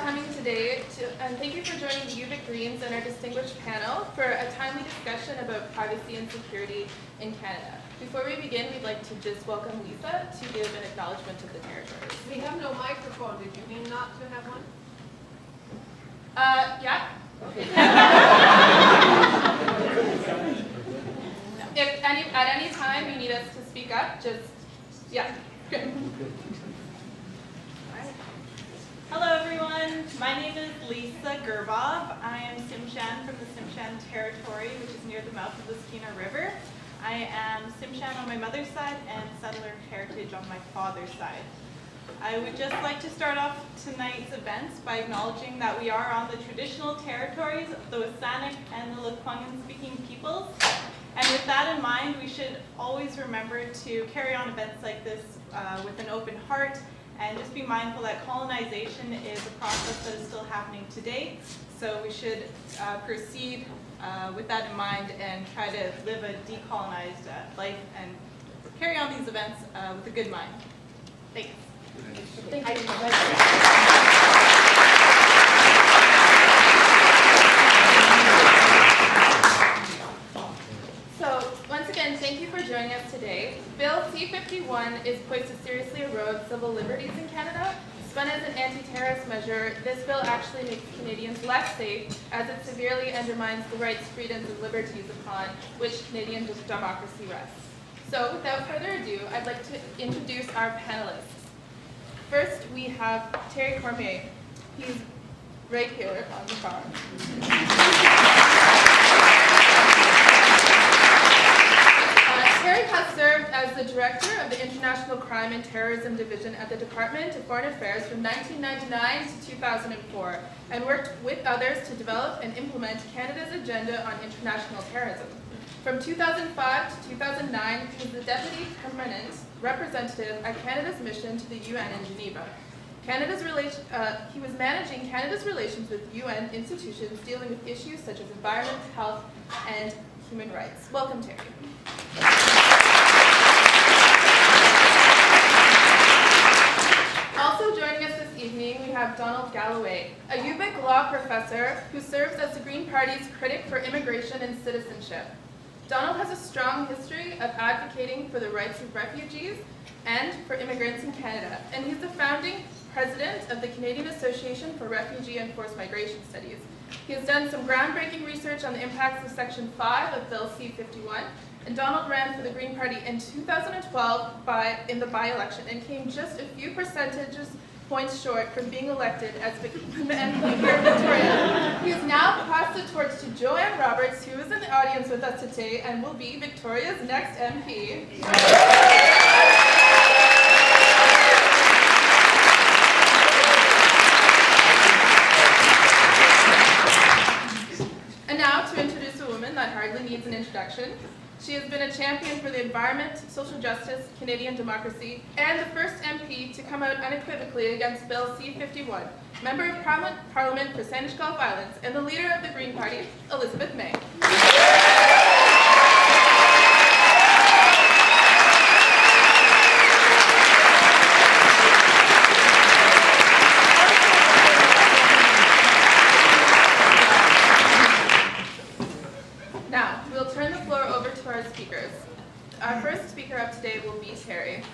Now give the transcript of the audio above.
coming today, and thank you for joining the UVic Greens and our distinguished panel for a timely discussion about privacy and security in Canada. Before we begin, we'd like to just welcome Lisa to give an acknowledgement of the territories. We have no microphone. Did you mean not to have one? Yeah. Okay. If at any time you need us to speak up, just, yeah. Good. Hello everyone, my name is Lisa Gerbov. I am Tsimshian from the Tsimshian territory, which is near the mouth of the Skeena River. I am Tsimshian on my mother's side and settler heritage on my father's side. I would just like to start off tonight's events by acknowledging that we are on the traditional territories of the Saanich and the Lekwungen speaking peoples. And with that in mind, we should always remember to carry on events like this with an open heart, and just be mindful that colonization is a process that is still happening today. So we should proceed with that in mind and try to live a decolonized life and carry on these events with a good mind. Thanks. Thank you. So, once again, thank you for joining us today. Bill C-51 is poised to seriously erode civil liberties in Canada. Spun as an anti-terrorist measure, this bill actually makes Canadians less safe as it severely undermines the rights, freedoms, and liberties upon which Canadian democracy rests. So, without further ado, I'd like to introduce our panelists. First, we have Terry Cormier. He's right here on the far. Terry has served as the director of the International Crime and Terrorism Division at the Department of Foreign Affairs from 1999 to 2004, and worked with others to develop and implement Canada's agenda on international terrorism. From 2005 to 2009, he was the Deputy Permanent Representative at Canada's mission to the UN in Geneva. He was managing Canada's relations with UN institutions dealing with issues such as environment, health, and human rights. Welcome, Terry. Also joining us this evening, we have Donald Gallaway, a UVic law professor who serves as the Green Party's critic for immigration and citizenship. Donald has a strong history of advocating for the rights of refugees and for immigrants in Canada, and he's the founding president of the Canadian Association for Refugee and Forced Migration Studies. He has done some groundbreaking research on the impacts of Section 5 of Bill C-51, and Donald ran for the Green Party in 2012 in the by-election and came just a few percentage points short from being elected as the MP here in Victoria. He has now passed the torch to Joanne Roberts, who is in the audience with us today and will be Victoria's next MP. And now, to introduce a woman that hardly needs an introduction. She has been a champion for the environment, social justice, Canadian democracy, and the first MP to come out unequivocally against Bill C-51, Member of Parliament for Saanich Gulf Islands, and the leader of the Green Party, Elizabeth May. Now, we'll turn the floor over to our speakers. Our first speaker up today will be Terry.